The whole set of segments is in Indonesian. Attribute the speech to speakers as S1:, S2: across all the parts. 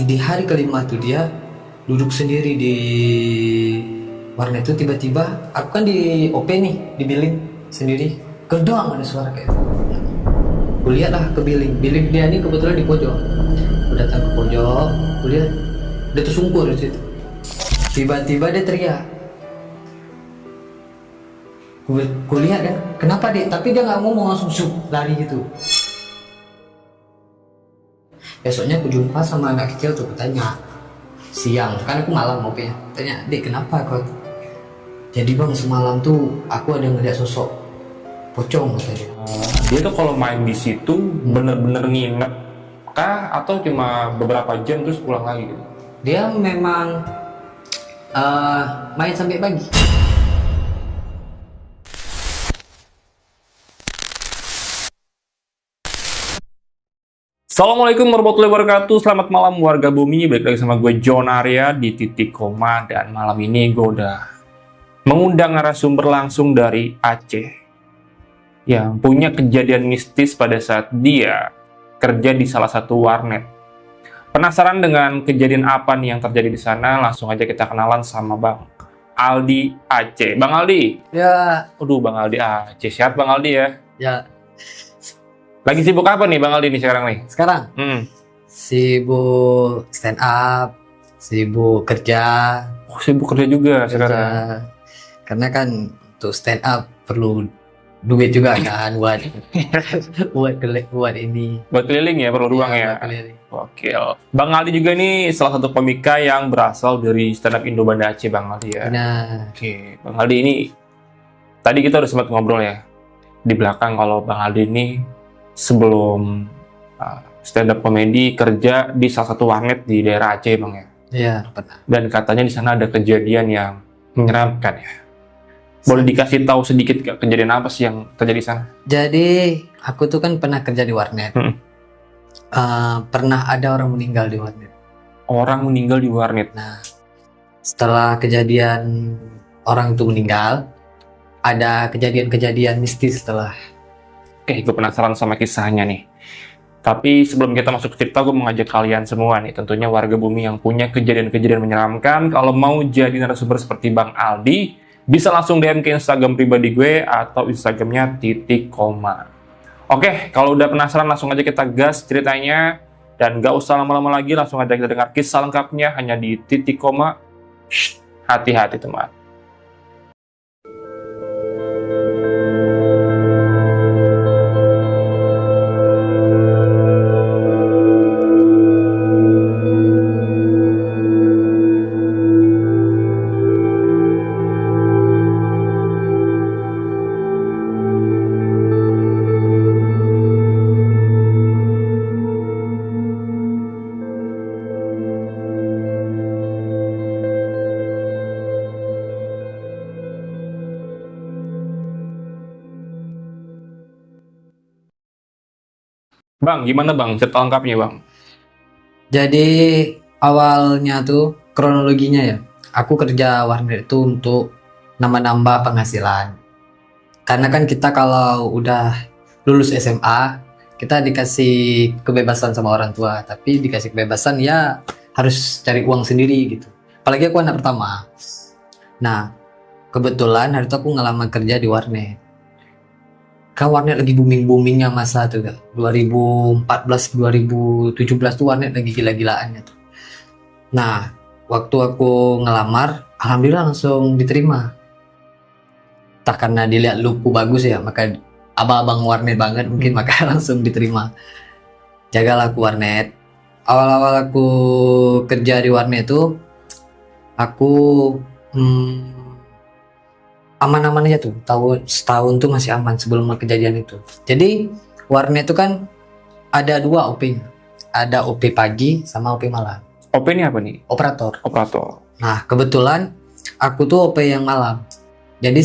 S1: di hari kelima tuh dia duduk sendiri di warnet itu, tiba-tiba aku kan di OP nih, di billing sendiri, kedang ada suara kayak kulihat lah ke billing dia ini kebetulan di pojok. Aku datang ke pojok, kulihat dia tersungkur di situ, tiba-tiba dia teriak. Kulihat kan, kenapa dek? Tapi dia nggak ngomong, langsung lari gitu. Besoknya aku jumpa sama anak kecil tuh, tanya siang, kan aku malam mau ya, tanya dek kenapa kau? Jadi bang semalam tuh aku ada ngeliat sosok pocong katanya.
S2: Dia tuh kalau main di situ bener-bener nginep kah atau cuma beberapa jam terus pulang lagi gitu?
S1: Dia memang main sampai pagi.
S2: Assalamualaikum warahmatullahi wabarakatuh. Selamat malam warga bumi. Balik lagi sama gue John Arya di Titik Koma. Dan malam ini gue udah mengundang narasumber langsung dari Aceh yang punya kejadian mistis pada saat dia kerja di salah satu warnet. Penasaran dengan kejadian apa nih yang terjadi di sana? Langsung aja kita kenalan sama Bang Aldi Aceh. Bang Aldi.
S1: Ya.
S2: Aduh, Bang Aldi Aceh. Sehat Bang Aldi ya?
S1: Ya.
S2: Lagi sibuk apa nih Bang Aldi nih sekarang nih?
S1: Sekarang sibuk stand up, sibuk kerja.
S2: Oh, sibuk kerja juga sekarang.
S1: Karena kan untuk stand up perlu duit juga kan buat buat ini.
S2: Buat keliling ya, perlu ruang ya. Oke. Bang Aldi juga nih salah satu komika yang berasal dari stand up Indo Banda Aceh, Bang Aldi ya.
S1: Nah.
S2: Oke, Bang Aldi ini tadi kita udah sempat ngobrol ya di belakang kalau Bang Aldi ini sebelum stand up komedi kerja di salah satu warnet di daerah Aceh, Bang ya.
S1: Iya, pernah.
S2: Dan katanya di sana ada kejadian yang menyeramkan ya. Boleh dikasih tahu sedikit kejadian apa sih yang terjadi di sana?
S1: Jadi aku tuh kan pernah kerja di warnet. Pernah ada orang meninggal di warnet.
S2: Orang meninggal di warnet.
S1: Nah, setelah kejadian orang itu meninggal, ada kejadian-kejadian mistis setelah.
S2: Oke, gue penasaran sama kisahnya nih. Tapi sebelum kita masuk ke cerita, gue mengajak kalian semua nih, tentunya warga bumi yang punya kejadian-kejadian menyeramkan, kalau mau jadi narasumber seperti Bang Aldi, bisa langsung DM ke Instagram pribadi gue atau Instagramnya Titik Koma. Oke, kalau udah penasaran langsung aja kita gas ceritanya. Dan gak usah lama-lama lagi, langsung aja kita dengar kisah lengkapnya hanya di Titik Koma. Shh, hati-hati teman. Bang, gimana Bang cerita lengkapnya Bang?
S1: Jadi awalnya tuh kronologinya ya, aku kerja warnet itu untuk nambah-nambah penghasilan. Karena kan kita kalau udah lulus SMA, kita dikasih kebebasan sama orang tua, tapi dikasih kebebasan ya harus cari uang sendiri gitu. Apalagi aku anak pertama. Nah, kebetulan hari itu aku ngelamar kerja di warnet. Kan warnet lagi booming-boomingnya masa tuh kan. 2014, 2017 tuh warnet lagi gila-gilaannya tuh. Nah, waktu aku ngelamar, alhamdulillah langsung diterima. Entah karena dilihat lookku bagus ya, maka abang-abang warnet banget mungkin maka langsung diterima. Jagalah aku warnet. Awal-awal aku kerja di warnet itu, aku aman-aman aja tuh, setahun tuh masih aman sebelum kejadian itu. Jadi warnet itu kan ada dua OP-nya, ada OP pagi sama OP malam.
S2: OP ini apa nih?
S1: Operator. Nah kebetulan aku tuh OP yang malam. Jadi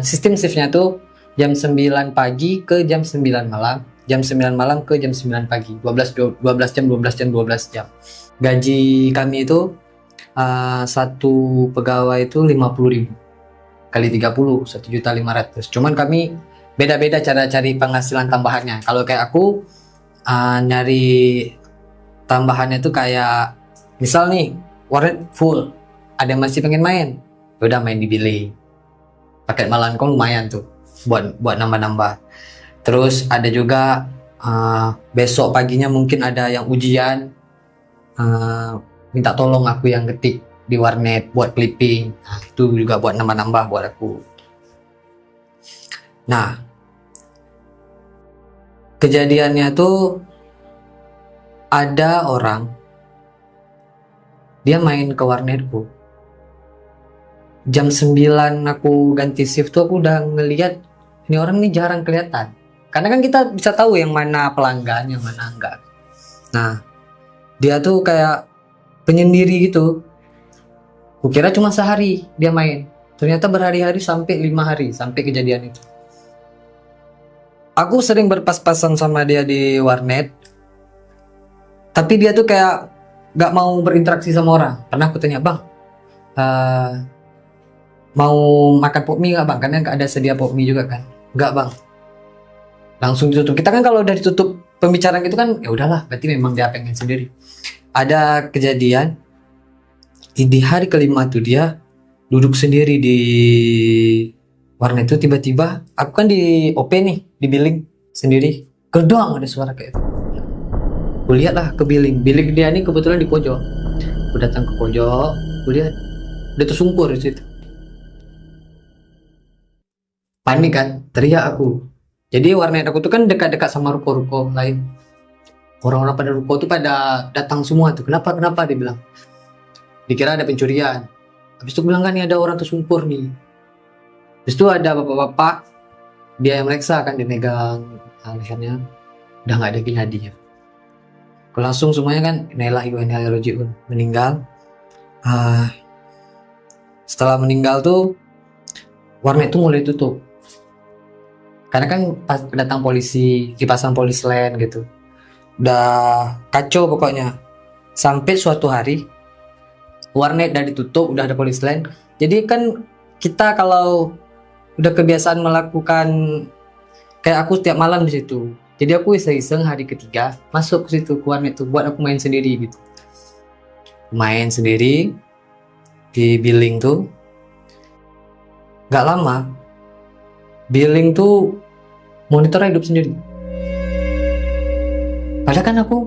S1: sistem shiftnya tuh jam 9 pagi ke jam 9 malam, jam 9 malam ke jam 9 pagi, 12 jam. Gaji kami itu satu pegawai itu 50.000 kali 30, 1.500.000. Cuman kami beda-beda cara cari penghasilan tambahannya. Kalau kayak aku nyari tambahannya tuh kayak misal nih warnet full, ada yang masih pengen main, udah main di billing. Paket malam kok lumayan tuh buat nambah-nambah. Terus ada juga besok paginya mungkin ada yang ujian, minta tolong aku yang ketik di warnet buat clipping. Nah, itu juga buat nambah-nambah buat aku. Nah, kejadiannya tuh ada orang dia main ke warnetku. Jam 9 aku ganti shift tuh aku udah ngeliat ini orang nih jarang kelihatan. Karena kan kita bisa tahu yang mana pelanggan, yang mana enggak. Nah, dia tuh kayak penyendiri gitu. Kukira cuma sehari dia main. Ternyata berhari-hari sampai 5 hari sampai kejadian itu. Aku sering berpas-pasan sama dia di warnet. Tapi dia tuh kayak gak mau berinteraksi sama orang. Pernah aku tanya, bang, mau makan pop mie gak bang? Karena gak ada sedia pop mie juga kan. Enggak bang, langsung ditutup. Kita kan kalau udah ditutup pembicaraan gitu kan ya udahlah, berarti memang dia pengen sendiri. Ada kejadian di hari kelima tuh dia duduk sendiri di warnet itu, tiba-tiba aku kan di OP nih, di billing sendiri, gedong ada suara kayak itu. Aku lihat lah ke billing dia nih kebetulan di pojok. Aku datang ke pojok, aku lihat dia tersungkur di situ. Panik kan, teriak aku. Jadi warnet aku tuh kan dekat-dekat sama ruko-ruko lain. Orang-orang pada ruko tuh pada datang semua tuh. Kenapa dia bilang. Dikira ada pencurian. Habis itu bilang kan nih ada orang tersungkur nih. Habis itu ada bapak-bapak, dia yang meriksa kan, dia megang lehernya. Udah nggak ada nadinya. Langsung semuanya kan innalillahi wa inna ilaihi raji'un, meninggal. Setelah meninggal tuh warnet tuh mulai tutup. Karena kan pas datang polisi, dipasang polis lain gitu. Udah kacau pokoknya. Sampai suatu hari warnet udah ditutup, udah ada polis lain. Jadi kan kita kalau udah kebiasaan melakukan kayak aku setiap malam di situ. Jadi aku iseng-iseng hari ketiga masuk ke situ ke warnet tuh buat aku main sendiri gitu. Main sendiri di billing tuh. Gak lama billing tuh monitornya hidup sendiri. Padahal kan aku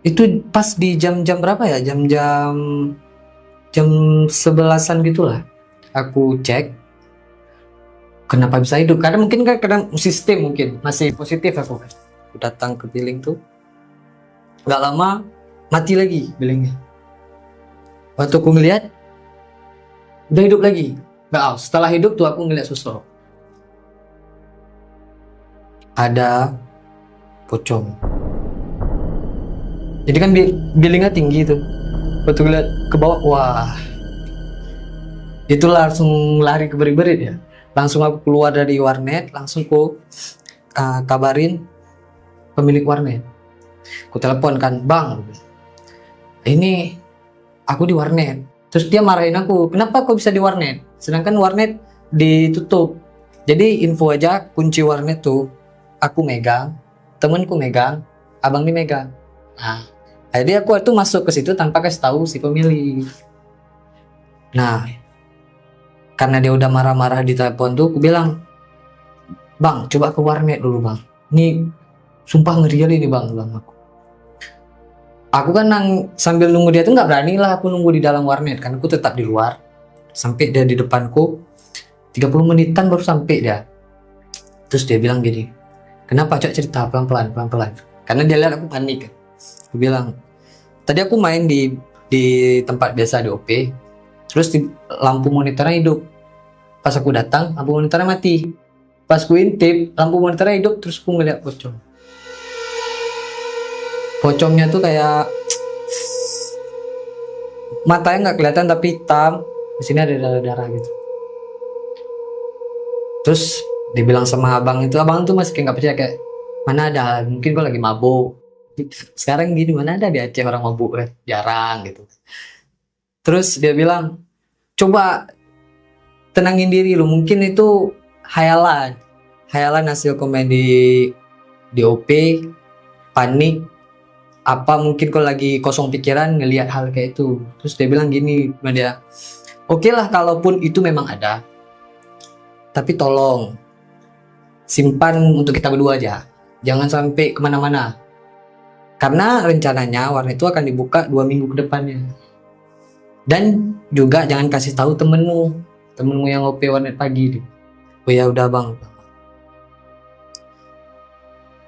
S1: itu pas di jam-jam berapa ya? Jam 11-an gitulah. Aku cek kenapa bisa hidup. Karena mungkin kan karena sistem mungkin masih positif aku kan. Aku datang ke billing tuh. Gak lama mati lagi billingnya. Waktu aku ngeliat udah hidup lagi. Setelah hidup tuh aku ngeliat sosok. Ada pocong. Jadi kan billingnya tinggi tuh. Waktu ngeliat ke bawah, wah. Itu langsung lari ke berit-berit ya. Langsung aku keluar dari warnet, langsung aku kabarin pemilik warnet. Aku telepon kan, bang, ini aku di warnet. Terus dia marahin aku, kenapa kok bisa di warnet? Sedangkan warnet ditutup. Jadi info aja, kunci warnet tuh aku megang, temenku megang, abang ini megang. Nah, jadi aku tuh masuk ke situ tanpa kasih tahu si pemilik. Nah, karena dia udah marah-marah di telepon tuh, aku bilang, bang, coba ke warnet dulu bang. Ini sumpah ngeri kali ini bang aku. Aku kan sambil nunggu dia tuh nggak berani lah aku nunggu di dalam warnet kan, aku tetap di luar sampai dia di depanku 30 menitan baru sampai dia. Terus dia bilang gini, kenapa cok, cerita pelan-pelan karena dia lihat aku panik kan. Aku bilang tadi aku main di tempat biasa di OP, terus lampu monitornya hidup. Pas aku datang lampu monitornya mati. Pas ku intip lampu monitornya hidup, terus aku ngeliat pocong. Pocongnya tuh kayak matanya nggak kelihatan tapi hitam, di sini ada darah-darah gitu. Terus dibilang sama abang itu masih kayak nggak percaya, kayak mana ada, mungkin gue lagi mabuk. Sekarang gini mana ada di Aceh orang mabuk kan, jarang gitu. Terus dia bilang coba tenangin diri lu, mungkin itu hayalan hasil komen di OP. panik, apa mungkin kau lagi kosong pikiran ngelihat hal kayak itu. Terus dia bilang gini sama dia, oke lah kalaupun itu memang ada, tapi tolong simpan untuk kita berdua aja, jangan sampai kemana-mana, karena rencananya warnet itu akan dibuka 2 minggu ke depannya. Dan juga jangan kasih tahu temenmu yang OP warnet pagi. Oh ya udah bang.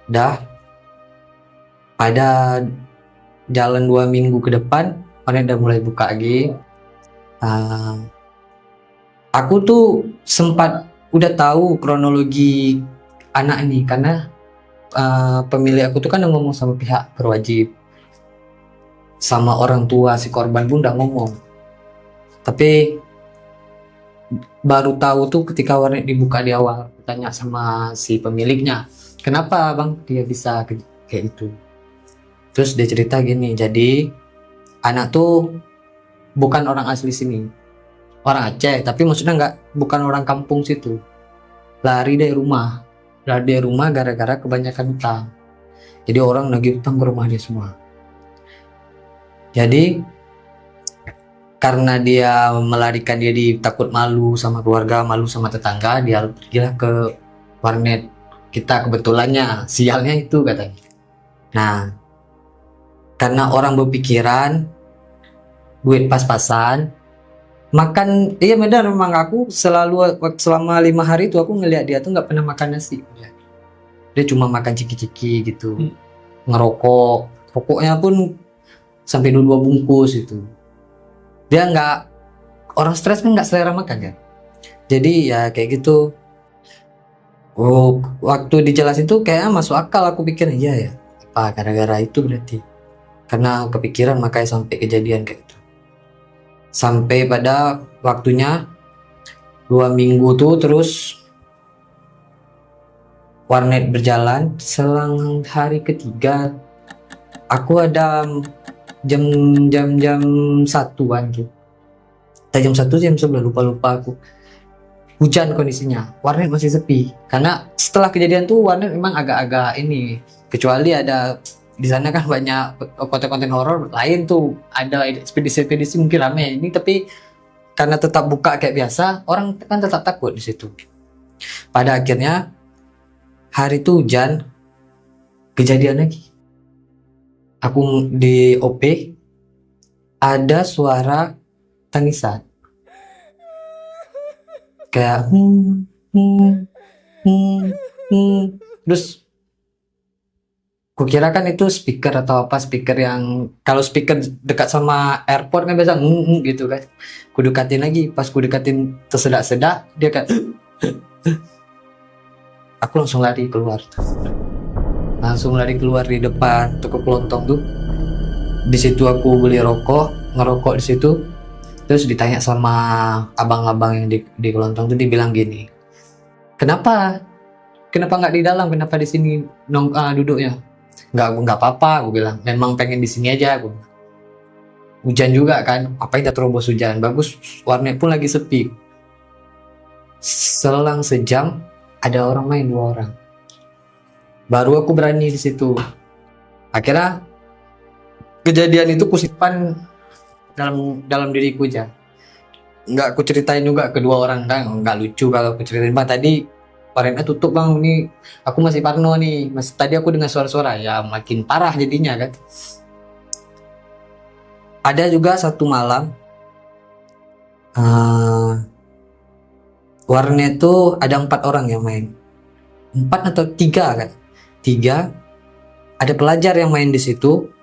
S1: Dah pada jalan 2 minggu ke depan warnet udah mulai buka lagi. Aku tuh sempat udah tahu kronologi anak ini karena pemilik aku tuh kan udah ngomong sama pihak berwajib, sama orang tua si korban pun udah ngomong. Tapi baru tahu tuh ketika warnet dibuka di awal. Tanya sama si pemiliknya, kenapa bang dia bisa kayak itu. Terus dia cerita gini, jadi anak tuh bukan orang asli sini, orang Aceh, tapi maksudnya bukan orang kampung situ. Lari dari rumah gara-gara kebanyakan utang. Jadi orang nagih utang ke rumah dia semua. Jadi karena dia melarikan diri, takut malu sama keluarga, malu sama tetangga, dia pergilah ke warnet kita. Kebetulannya sialnya itu katanya. Nah, karena orang berpikiran duit pas-pasan, makan, iya benar, memang aku selama 5 hari itu aku ngeliat dia tuh nggak pernah makan nasi. Dia cuma makan ciki-ciki gitu, ngerokok, rokoknya pun sampai 2 bungkus itu. Dia nggak, orang stres kan nggak selera makan kan. Jadi ya kayak gitu. Oh, waktu dijelasin tuh kayak masuk akal, aku pikir iya ya, apa gara-gara itu berarti. Karena kepikiran makanya sampai kejadian kayak gitu. Sampai pada waktunya 2 minggu tuh terus warnet berjalan. Selang hari ketiga aku ada jam 1-an tuh. Jam 1 jam 11 lupa aku. Hujan kondisinya, warnet masih sepi. Karena setelah kejadian tuh warnet memang agak-agak ini, kecuali ada di sana kan banyak konten-konten horor lain tuh, ada ekspedisi mungkin rame ini, tapi karena tetap buka kayak biasa, orang kan tetap takut di situ. Pada akhirnya hari itu hujan, kejadian lagi. Aku di OP ada suara tangisan kayak terus kukira kan itu speaker atau apa, speaker yang kalau speaker dekat sama airport kan biasa gitu kan. Kudekatin lagi, pas kudekatin tersedak-sedak dia kan aku langsung lari keluar di depan toko kelontong tuh. Di situ aku beli rokok, ngerokok di situ. Terus ditanya sama abang-abang yang di kelontong tuh, dibilang gini, kenapa nggak di dalam, kenapa di sini duduknya? Nggak apa-apa, aku bilang, memang pengen di sini aja. Aku hujan juga kan, apa yang terobos hujan, bagus warnet pun lagi sepi. Selang sejam ada orang main, 2 orang. Baru aku berani di situ. Akhirnya kejadian itu kusimpan dalam diriku aja. Nggak aku ceritain juga kedua orang kan, nggak lucu kalau aku ceritain. Bang tadi warnetnya tutup bang, nih aku masih parno nih. Tadi aku dengar suara-suara, ya makin parah jadinya kan. Ada juga satu malam warnet tuh ada 4 orang yang main, 4 atau 3 kan. 3 ada pelajar yang main di situ.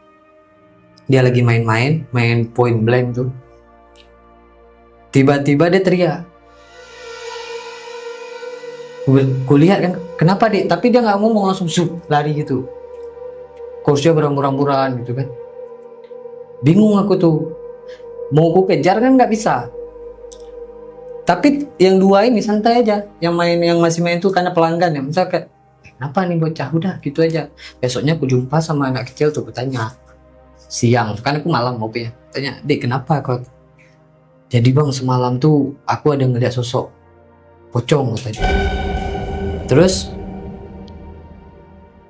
S1: Dia lagi main point blank tuh. Tiba-tiba dia teriak. Gue lihat kan, kenapa dek? Tapi dia nggak ngomong, langsung lari gitu. Kursinya berhamburan gitu kan. Bingung aku tuh. Mau ku kejar kan nggak bisa. Tapi yang 2 ini santai aja. Yang masih main tuh karena pelanggan ya. Misal kayak, kenapa nih bocah? Udah gitu aja. Besoknya aku jumpa sama anak kecil tuh, bertanya. Siang, kan aku malam ngopi ya. Tanya, dek kenapa kok? Jadi bang semalam tuh aku ada ngeliat sosok pocong katanya. Terus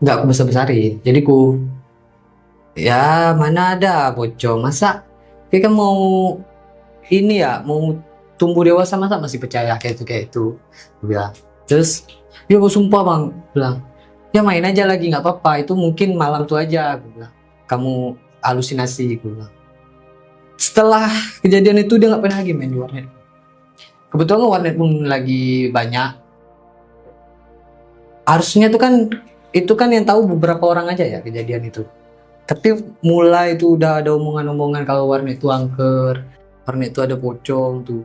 S1: nggak aku besar-besarin. Jadi ku, ya mana ada pocong, masa kita mau ini ya, mau tumbuh dewasa masa masih percaya kayak itu. Aku bilang. Terus dia aku sumpah bang, bilang ya main aja lagi nggak apa-apa, itu mungkin malam tuh aja, aku bilang. Kamu halusinasi, aku bilang. Setelah kejadian itu dia nggak pernah lagi main di warnet. Kebetulan warnet pun lagi banyak. Harusnya tuh kan itu kan yang tahu beberapa orang aja ya kejadian itu. Tapi mulai itu udah ada omongan-omongan kalau warnet itu angker, warnet itu ada pocong tuh.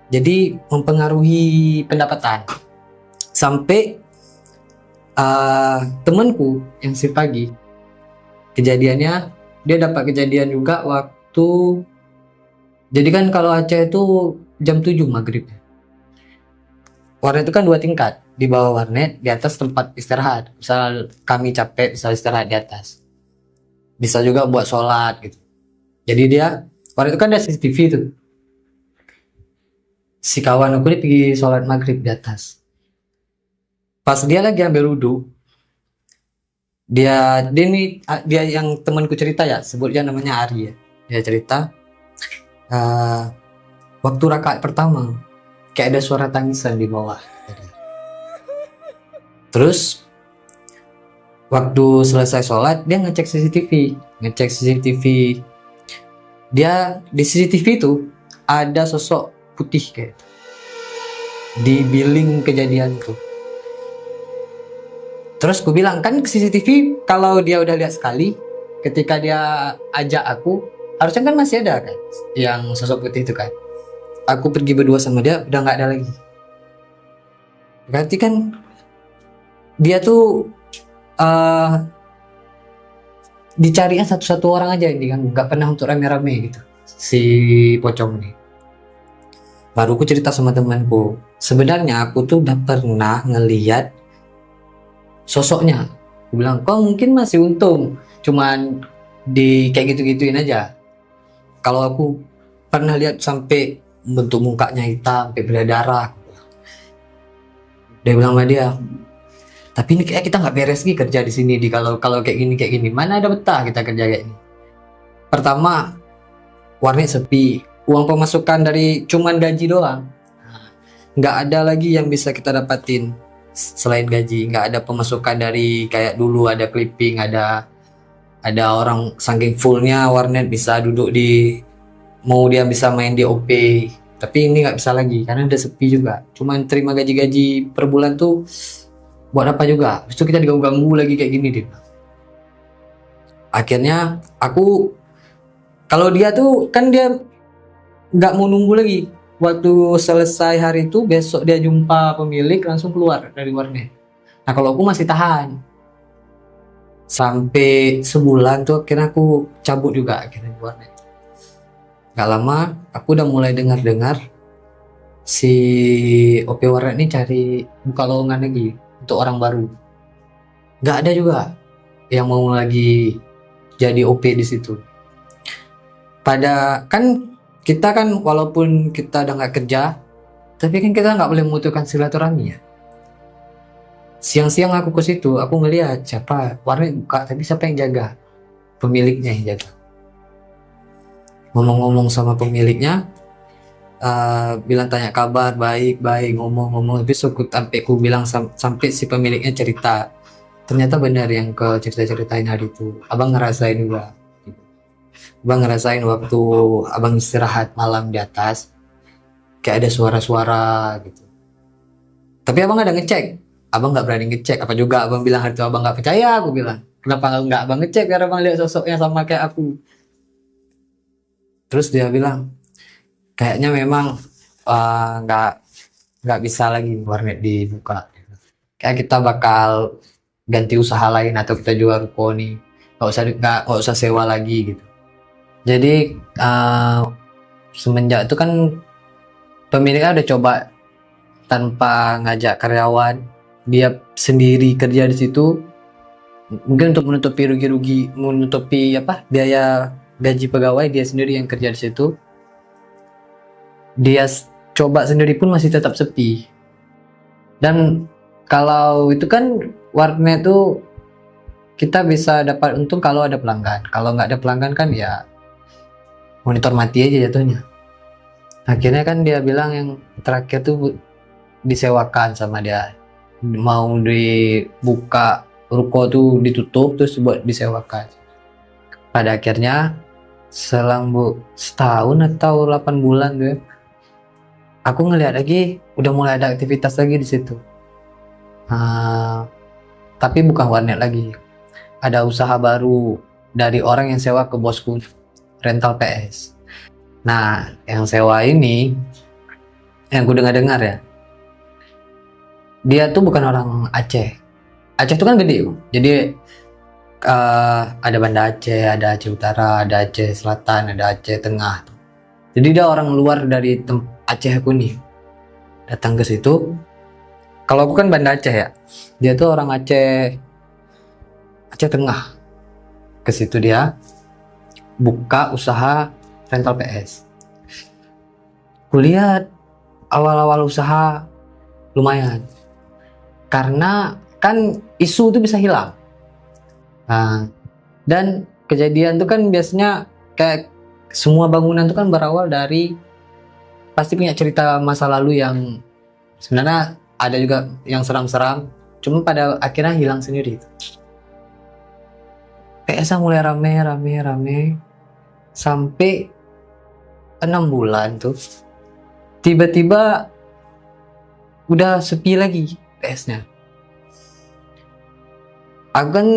S1: Jadi mempengaruhi pendapatan. Sampai temanku yang shift pagi, kejadiannya dia dapat kejadian juga waktu, jadi kan kalau Aceh itu jam 7 maghrib. Warnet itu kan 2 tingkat, di bawah warnet, di atas tempat istirahat. Misal kami capek, bisa istirahat di atas. Bisa juga buat sholat gitu. Jadi dia, warnet itu kan ada CCTV tuh. Si kawan aku dia pergi sholat maghrib di atas. Pas dia lagi ambil wudhu, dia yang temanku cerita ya, sebut dia namanya Ari ya. Dia cerita, waktu rakaat pertama kayak ada suara tangisan di bawah. Terus waktu selesai sholat dia ngecek CCTV. Dia di CCTV itu ada sosok putih kayak di billing kejadian itu. Terus gue bilang kan CCTV kalau dia udah lihat sekali, ketika dia ajak aku, harusnya kan masih ada kan yang sosok putih itu kan. Aku pergi berdua sama dia udah nggak ada lagi. Berarti kan dia tuh dicarinya satu-satu orang aja ini kan, nggak pernah untuk rame-rame gitu si pocong ini. Baru aku cerita sama temanku, sebenarnya aku tuh udah pernah ngeliat sosoknya. Aku bilang kok mungkin masih untung, cuman di kayak gitu-gituin aja. Kalau aku pernah lihat sampai bentuk mukanya hitam, sampai berdarah. Dia bilang sama dia, tapi ini kayak kita nggak beres nih kerja di sini di kalau kayak gini mana ada betah kita kerja kayak ini. Pertama, warnet sepi, uang pemasukan dari cuman gaji doang, nggak ada lagi yang bisa kita dapatin selain gaji. Nggak ada pemasukan dari kayak dulu ada clipping, ada orang saking fullnya warnet bisa duduk di, mau dia bisa main di OP. Tapi ini nggak bisa lagi karena udah sepi juga, cuman terima gaji per bulan tuh buat apa juga. Habis itu kita diganggu lagi kayak gini deh. Akhirnya aku, kalau dia tuh kan dia nggak mau nunggu lagi, waktu selesai hari itu besok dia jumpa pemilik langsung keluar dari warnet. Nah kalau aku masih tahan sampai sebulan tuh, akhirnya aku cabut juga akhirnya di warnet. Gak lama aku udah mulai dengar si OP warnet ini cari buka lowongan lagi untuk orang baru. Gak ada juga yang mau lagi jadi OP di situ. Pada kan kita kan walaupun kita udah nggak kerja, tapi kan kita nggak boleh membutuhkan silaturahmi ya. Siang-siang aku ke situ, aku ngeliat siapa warnet buka, tapi siapa yang jaga? Pemiliknya yang jaga. Ngomong-ngomong sama pemiliknya, bilang tanya kabar, baik, ngomong-ngomong. Tapi sampai aku bilang sampai si pemiliknya cerita, ternyata benar yang ke cerita-ceritain hari itu. Abang ngerasain juga. Abang ngerasain waktu abang istirahat malam di atas, kayak ada suara-suara gitu. Tapi abang ada ngecek, abang nggak berani ngecek. Apa juga abang bilang hari itu abang nggak percaya. Aku bilang, kenapa nggak abang ngecek biar abang lihat sosoknya sama kayak aku. Terus dia bilang, kayaknya memang nggak bisa lagi warnet dibuka. Kayak kita bakal ganti usaha lain atau kita jual ruko nih, nggak usah sewa lagi gitu. Jadi semenjak itu kan pemiliknya udah coba tanpa ngajak karyawan, dia sendiri kerja di situ, mungkin untuk menutupi biaya gaji pegawai, dia sendiri yang kerja di situ. Dia coba sendiri pun masih tetap sepi. Dan kalau itu kan warnet tuh kita bisa dapat untung kalau ada pelanggan. Kalau nggak ada pelanggan kan ya monitor mati aja jatuhnya. Akhirnya kan dia bilang yang terakhir tuh disewakan sama dia, mau dibuka ruko tuh ditutup terus buat disewakan. Pada akhirnya selang setahun atau 8 bulan tuh ya, aku ngeliat lagi udah mulai ada aktivitas lagi di situ. Tapi bukan warnet lagi, ada usaha baru dari orang yang sewa ke bosku, rental PS. Nah, yang sewa ini, yang ku dengar ya, dia tuh bukan orang Aceh. Aceh tuh kan gede, jadi ada Banda Aceh, ada Aceh Utara, ada Aceh Selatan, ada Aceh Tengah. Jadi dia orang luar dari Aceh aku nih, datang ke situ. Kalau aku kan Banda Aceh ya, dia tuh orang Aceh Tengah. Ke situ dia buka usaha rental PS. Kulihat awal-awal usaha lumayan, karena kan isu itu bisa hilang. Nah, dan kejadian tuh kan biasanya kayak semua bangunan tuh kan berawal dari pasti punya cerita masa lalu yang sebenarnya ada juga yang seram-seram, cuma pada akhirnya hilang sendiri. PS mulai rame sampai 6 bulan tuh tiba-tiba udah sepi lagi PS-nya. Aku kan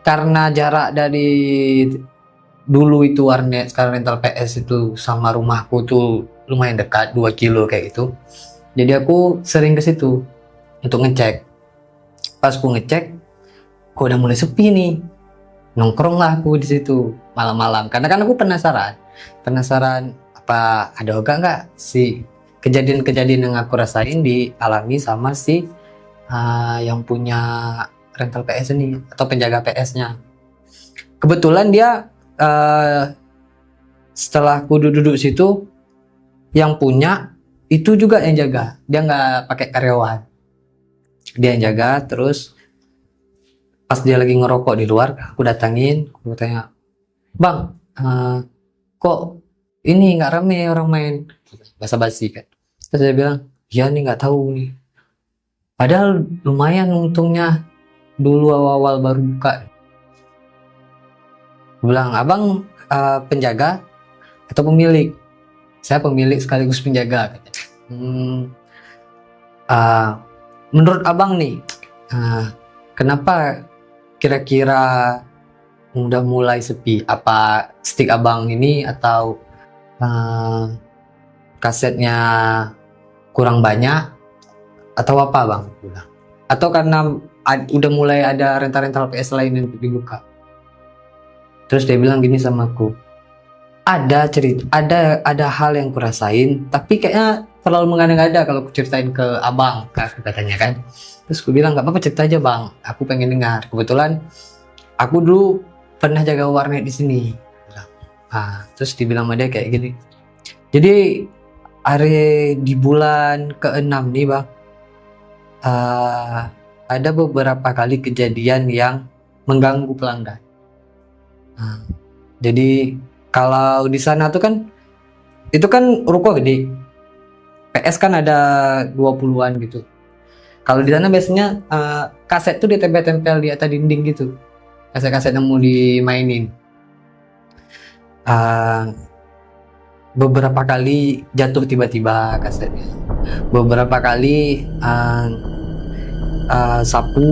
S1: karena jarak dari dulu itu warnet, sekarang rental PS itu sama rumahku tuh lumayan dekat, 2 kilo kayak gitu. Jadi aku sering ke situ untuk ngecek. Pas aku ngecek, kok udah mulai sepi nih. Nongkrong lah aku di situ malam-malam, karena kan aku penasaran apa ada juga nggak si kejadian-kejadian yang aku rasain dialami sama si yang punya rental PS ini atau penjaga PS-nya. Kebetulan dia setelah aku duduk situ, yang punya itu juga yang jaga, dia nggak pakai karyawan, dia yang jaga. Terus pas dia lagi ngerokok di luar, aku datangin, aku tanya, "Bang, kok ini nggak rame orang main?" Basa-basi kan. Terus dia bilang, "Ya nih nggak tahu nih. Padahal lumayan untungnya dulu awal-awal baru buka." Aku bilang, "Abang penjaga atau pemilik?" "Saya pemilik sekaligus penjaga." Menurut abang nih, kenapa kira-kira udah mulai sepi? Apa stick abang ini atau kasetnya kurang banyak atau apa bang? Atau karena udah mulai ada rental-rental PS lain yang dibuka? Terus dia bilang gini sama aku, ada cerita, ada hal yang kurasain, tapi kayaknya terlalu mengada-ngada kalau aku ceritain ke abang, katanya kan. Terus aku bilang, nggak apa-apa, cerita aja bang, aku pengen dengar. Kebetulan aku dulu pernah jaga warnet di sini. Terus dibilang sama dia kayak gini, jadi hari di bulan ke-6 nih bang, ada beberapa kali kejadian yang mengganggu pelanggan. Jadi kalau di sana tuh kan, itu kan ruko gede, PS kan ada 20-an gitu. Kalau di sana biasanya kaset tuh ditempel-tempel di atas dinding gitu, kaset-kaset yang mau dimainin. Beberapa kali jatuh tiba-tiba kasetnya, beberapa kali sapu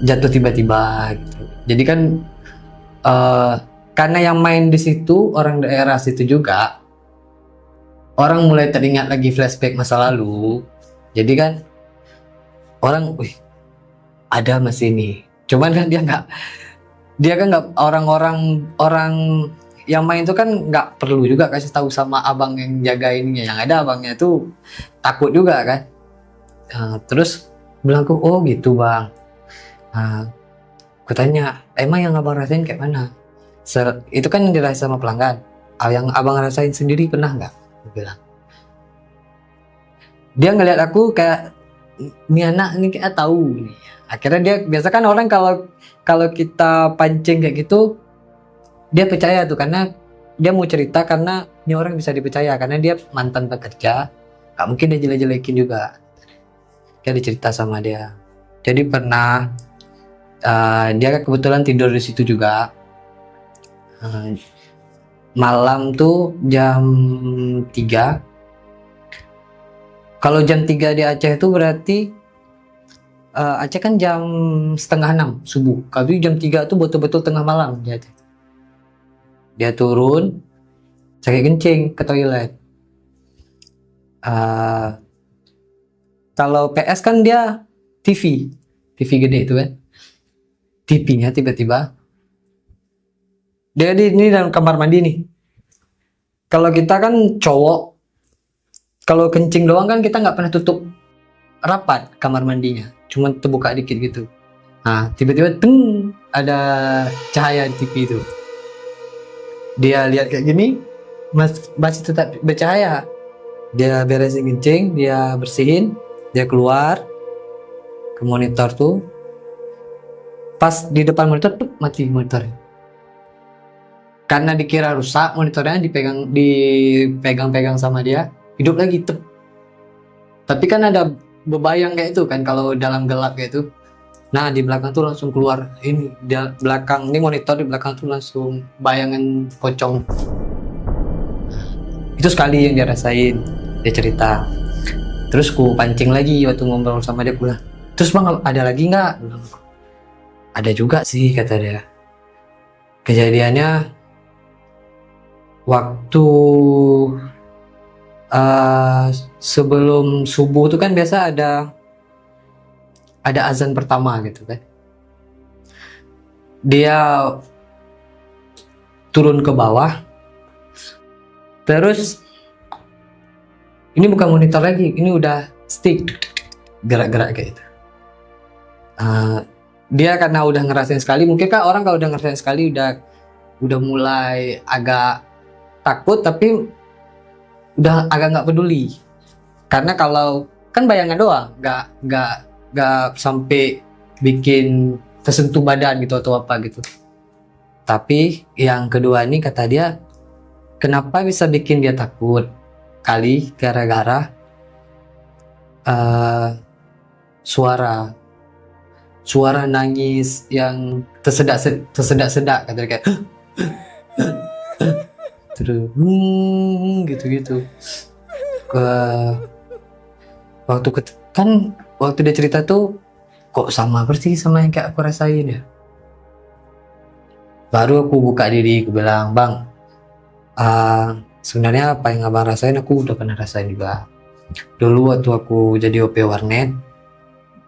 S1: jatuh tiba-tiba gitu. Jadi kan karena yang main di situ orang daerah situ juga, orang mulai teringat lagi flashback masa lalu. Jadi kan orang, wih, ada mas ini. Cuman kan dia kan nggak, orang yang main itu kan nggak perlu juga kasih tahu sama abang yang jaga ininya. Yang ada abangnya tuh takut juga kan. Terus bilang aku, "Oh gitu bang." Aku tanya, "Emang yang abang rasain kayak mana?" Itu kan yang dirasain sama pelanggan. Yang abang rasain sendiri pernah nggak? Aku bilang. Dia ngeliat aku kayak ini anak ini kayak tahu nih. Akhirnya dia biasa kan orang kalau kalau kita pancing kayak gitu dia percaya tuh karena dia mau cerita karena ini orang bisa dipercaya karena dia mantan pekerja, gak mungkin dia jelek-jelekin juga. Dia dicerita sama dia. Jadi pernah dia kebetulan tidur di situ juga. Malam tuh jam 3. Kalau jam 3 di Aceh itu berarti Aceh kan jam setengah 6 subuh. Kalau jam 3 tuh betul-betul tengah malam di Aceh. Dia turun sakit kencing ke toilet. Kalau PS kan dia TV gede itu kan. TV-nya tiba-tiba dia ini dalam kamar mandi nih. Kalau kita kan cowok, kalau kencing doang kan kita nggak pernah tutup rapat kamar mandinya, cuma terbuka dikit gitu. Nah tiba-tiba teng ada cahaya di TV itu. Dia lihat kayak gini, masih tetap bercahaya. Dia beresin kencing, dia bersihin, dia keluar ke monitor tuh. Pas di depan monitor tuh mati monitornya. Karena dikira rusak monitornya dipegang-pegang sama dia, hidup lagi tuh. Tapi kan ada bebayang kayak itu kan kalau dalam gelap kayak itu. Nah di belakang tuh langsung keluar ini di belakang ini monitor di belakang tuh langsung bayangan pocong. Itu sekali yang dia rasain, dia cerita. Terus ku pancing lagi waktu ngobrol sama dia, bilang, terus bang ada lagi nggak? Ada juga sih kata dia. Kejadiannya waktu sebelum subuh tuh kan biasa ada azan pertama gitu kan. Dia turun ke bawah. Terus ini bukan monitor lagi, ini udah stick gerak-gerak kayak gitu. Dia karena udah ngerasain sekali, mungkin kan orang kalau udah ngerasain sekali udah mulai agak takut, tapi udah agak nggak peduli. Karena kalau kan bayangan doang, nggak sampai bikin tersentuh badan gitu atau apa gitu. Tapi yang kedua ini kata dia, kenapa bisa bikin dia takut? Kali gara-gara suara nangis yang tersedak-sedak kata dia kayak terus gitu-gitu. Waktu dia cerita tuh kok sama persis sama yang kayak aku rasain ya. Baru aku buka diri, aku bilang, bang, sebenarnya apa yang abang rasain aku udah pernah rasain juga. Dulu waktu aku jadi OP warnet,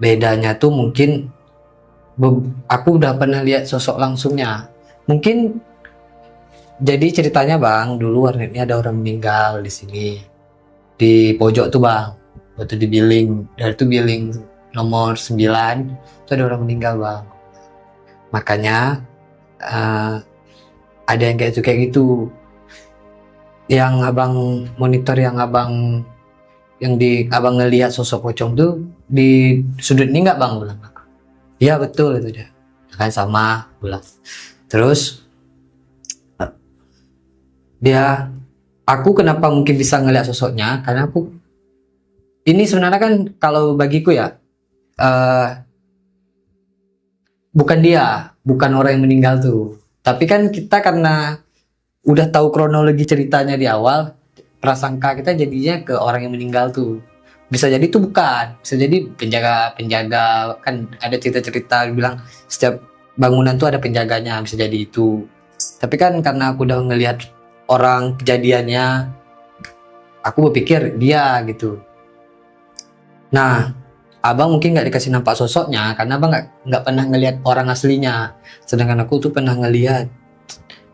S1: bedanya tuh mungkin aku udah pernah lihat sosok langsungnya. Mungkin jadi ceritanya bang, dulu warnetnya ada orang meninggal di sini di pojok tuh bang. Waktu di billing, dari itu billing nomor 9 itu ada orang meninggal bang. Makanya ada yang kayak gitu. Yang abang monitor, yang abang ngelihat sosok pocong tuh di sudut ini nggak bang, bilang. Iya betul itu dia. Kan sama bilang. Terus aku kenapa mungkin bisa ngelihat sosoknya, karena aku ini sebenarnya kan kalau bagiku ya bukan orang yang meninggal tuh, tapi kan kita karena udah tahu kronologi ceritanya di awal, prasangka kita jadinya ke orang yang meninggal tuh. Bisa jadi tuh bukan, bisa jadi penjaga kan ada cerita-cerita bilang setiap bangunan tuh ada penjaganya, bisa jadi itu. Tapi kan karena aku udah ngelihat orang kejadiannya, aku berpikir dia gitu. Nah, abang mungkin nggak dikasih nampak sosoknya karena abang nggak pernah ngelihat orang aslinya. Sedangkan aku tuh pernah ngelihat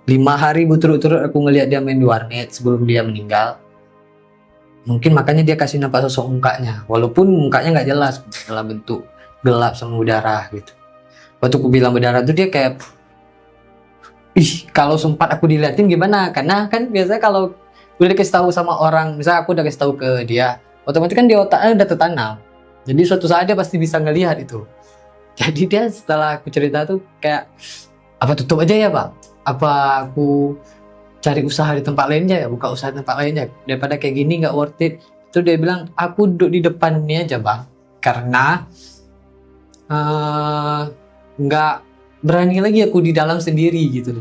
S1: 5 hari berturut-turut aku ngelihat dia main di warnet sebelum dia meninggal. Mungkin makanya dia kasih nampak sosok mukanya, walaupun mukanya nggak jelas dalam bentuk gelap sama berdarah gitu. Waktu aku bilang berdarah tuh dia kayak, kalau sempat aku diliatin gimana? Karena kan biasanya kalau udah dikasih tahu sama orang, misalnya aku udah kasih tahu ke dia, otomatis kan di otaknya udah tertanam. Jadi suatu saat dia pasti bisa ngelihat itu. Jadi dia setelah aku cerita tuh kayak, apa tutup aja ya bang? Apa aku cari usaha di tempat lainnya ya, buka usaha di tempat lainnya daripada kayak gini nggak worth it. Itu dia bilang, aku duduk di depan ini aja bang, karena nggak berani lagi aku di dalam sendiri gitu.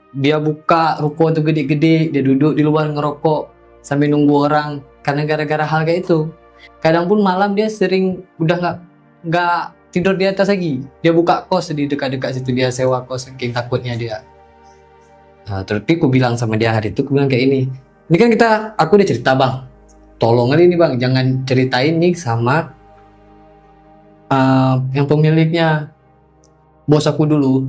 S1: Dia buka ruko tuh gede-gede, dia duduk di luar ngerokok sambil nunggu orang, karena gara-gara hal kayak itu. Kadang pun malam dia sering udah nggak tidur di atas lagi, dia buka kos di dekat-dekat situ, dia sewa kos saking takutnya dia. Nah, terus aku bilang sama dia hari itu, aku bilang kayak ini kan aku udah cerita bang, tolong aja nih bang, jangan ceritain nih sama yang pemiliknya, bos aku dulu.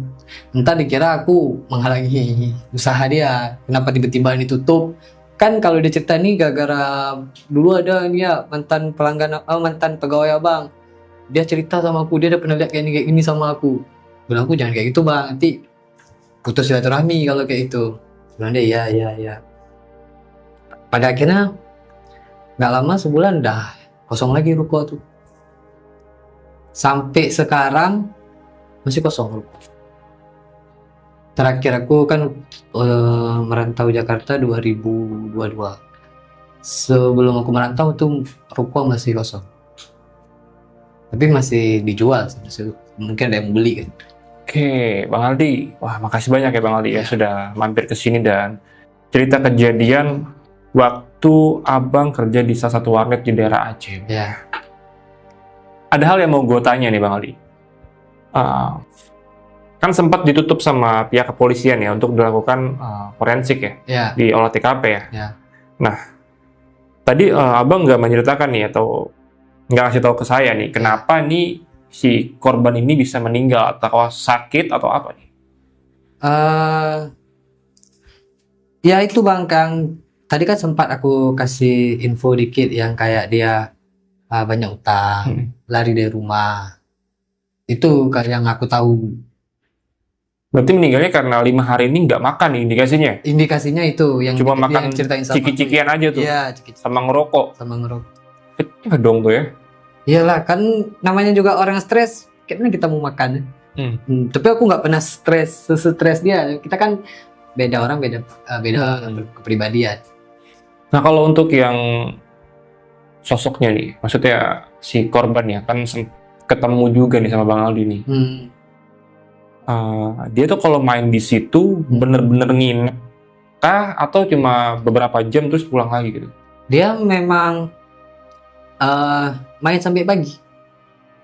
S1: Entah dikira aku menghalangi usaha dia, kenapa tiba-tiba ini tutup. Kan kalau dia cerita nih gara-gara dulu ada dia mantan pelanggan, mantan pegawai abang, dia cerita sama aku, dia udah pernah lihat kayak gini sama aku. Bilang aku jangan kayak gitu bang, nanti putus silaturahmi kalau kayak itu. Bilang dia iya. Pada akhirnya nggak lama, sebulan udah kosong lagi ruko tuh. Sampai sekarang masih kosong ruko. Terakhir aku kan merantau Jakarta 2022. Sebelum aku merantau tuh ruko masih kosong. Tapi masih dijual, mungkin ada yang beli kan.
S2: Oke, Bang Aldi. Wah, makasih banyak ya Bang Aldi ya sudah mampir ke sini dan cerita kejadian waktu Abang kerja di salah satu warnet di daerah Aceh.
S1: Ya.
S2: Ada hal yang mau gue tanya nih Bang Aldi. Kan sempat ditutup sama pihak kepolisian ya untuk dilakukan forensik ya, di olah TKP ya. Nah, tadi Abang nggak menceritakan nih atau nggak kasih tahu ke saya nih kenapa nih si korban ini bisa meninggal, atau sakit atau apa nih?
S1: Ya itu bang, Kang, tadi kan sempat aku kasih info dikit yang kayak dia banyak utang, lari dari rumah. Itu yang aku tahu.
S2: Berarti meninggalnya karena 5 hari ini nggak makan nih indikasinya?
S1: Indikasinya itu yang
S2: cuma makan ciki-cikian aja tuh?
S1: Iya,
S2: sama ngerokok?
S1: Sama ngerokok.
S2: Ya dong tuh ya?
S1: Iyalah, kan namanya juga orang stres, kayaknya kita mau makan. Tapi aku nggak pernah stres dia. Kita kan beda orang, beda kepribadian.
S2: Nah kalau untuk yang sosoknya nih, maksudnya si korban ya, kan ketemu juga nih sama Bang Aldi nih. Dia tuh kalau main di situ bener-bener nginep kah atau cuma beberapa jam terus pulang lagi gitu? Dia
S1: memang main sampai pagi.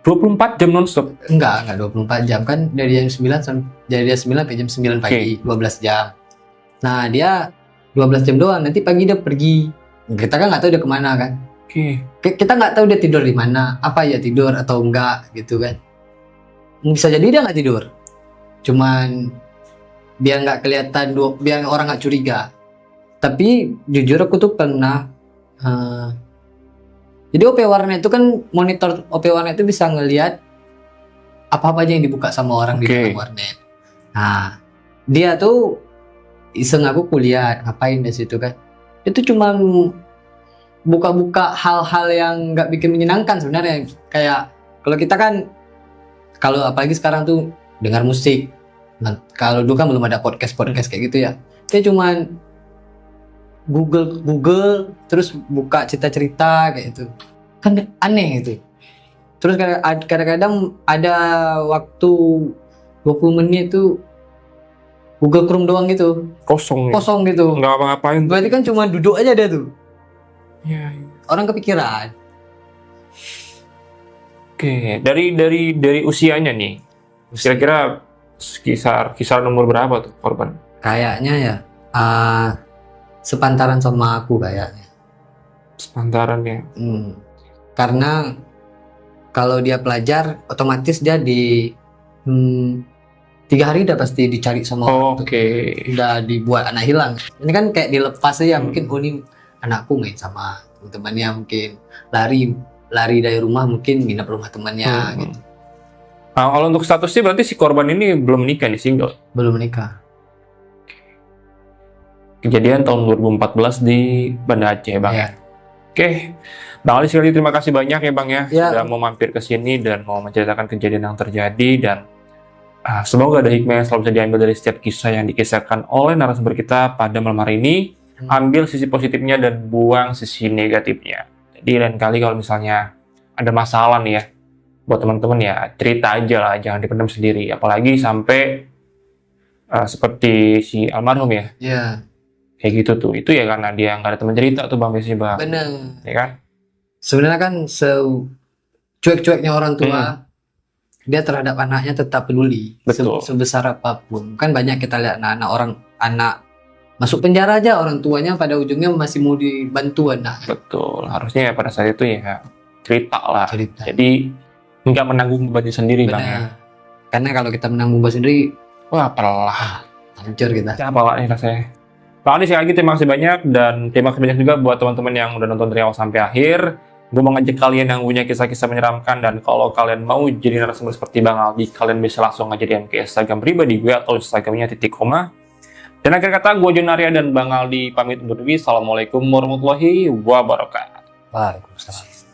S2: 24 jam nonstop?
S1: Enggak 24 jam, kan dari jam 9 sampai jam 9 pagi, 12 jam. Nah dia 12 jam doang, nanti pagi dia pergi. Kita kan nggak tahu dia kemana kan. Kita nggak tahu dia tidur di mana, apa ya tidur atau enggak gitu kan. Bisa jadi dia nggak tidur, cuman biar nggak kelihatan, biar orang nggak curiga. Tapi jujur aku tuh pernah jadi OP warnet itu kan, monitor OP warnet itu bisa ngelihat apa-apa aja yang dibuka sama orang di dalam warnet. Nah dia tuh iseng aku kuliah ngapain di situ kan, itu cuma buka-buka hal-hal yang nggak bikin menyenangkan sebenarnya. Kayak kalau kita kan, kalau apalagi sekarang tuh dengar musik. Nah, kalau dulu kan belum ada podcast kayak gitu ya. Dia cuman Google terus buka cerita-cerita kayak itu. Kan aneh itu. Terus kadang-kadang ada waktu 20 menit tuh Google Chrome doang gitu. Kosong gitu.
S2: Nggak apa-ngapain.
S1: Berarti kan cuma duduk aja dia tuh.
S2: Ya.
S1: Orang kepikiran.
S2: Oke, dari usianya nih, kira-kira kisar umur berapa tuh korban?
S1: Kayaknya ya sepantaran sama aku kayaknya.
S2: Sepantaran ya.
S1: Karena kalau dia pelajar, otomatis dia di 3 hari udah pasti dicari sama orang. Udah dibuat anak hilang. Ini kan kayak dilepas aja, mungkin ini anakku main sama teman-temannya, mungkin lari dari rumah, mungkin nginep rumah temannya gitu.
S2: Nah, kalau untuk statusnya berarti si korban ini belum menikah nih, single?
S1: Belum menikah.
S2: Kejadian tahun 2014 di Banda Aceh, Bang.
S1: Ya.
S2: Oke, Bang Ali sekali terima kasih banyak ya Bang ya,
S1: Ya.
S2: sudah mau mampir ke sini dan mau menceritakan kejadian yang terjadi, dan semoga ada hikmah yang selalu bisa diambil dari setiap kisah yang dikisahkan oleh narasumber kita pada malam hari ini. Ambil sisi positifnya dan buang sisi negatifnya. Jadi lain kali kalau misalnya ada masalah nih ya, buat teman-teman ya cerita aja lah, jangan dipendam sendiri. Apalagi sampai seperti si almarhum ya,
S1: Ya,
S2: kayak gitu tuh. Itu ya karena dia nggak ada teman cerita tuh Bang, biasanya Bang.
S1: bener.
S2: Ya kan?
S1: Sebenarnya kan cuek-cueknya orang tua, dia terhadap anaknya tetap peduli.
S2: Betul.
S1: Sebesar apapun. Kan banyak kita lihat anak masuk penjara aja, orang tuanya pada ujungnya masih mau dibantu anak.
S2: Betul. Harusnya ya pada saat itu ya cerita lah.
S1: Cerita.
S2: Jadi nggak menanggung bebannya sendiri Bang ya.
S1: Benar. Karena kalau kita menanggung beban sendiri,
S2: Wah, apalah.
S1: hancur kita.
S2: Siapa lah nih rasanya. Bang Adi sekali lagi terima kasih banyak, dan terima kasih banyak juga buat teman-teman yang udah nonton dari awal sampai akhir. Gue mau ngajak kalian yang punya kisah-kisah menyeramkan, dan kalau kalian mau jadi narasumber seperti Bang Aldi, kalian bisa langsung aja DM ke Instagram pribadi gue atau Instagramnya _. Dan akhir kata, gue Jon Arya dan Bang Aldi pamit undur diri. Assalamualaikum warahmatullahi wabarakatuh.
S1: Waalaikumsalam.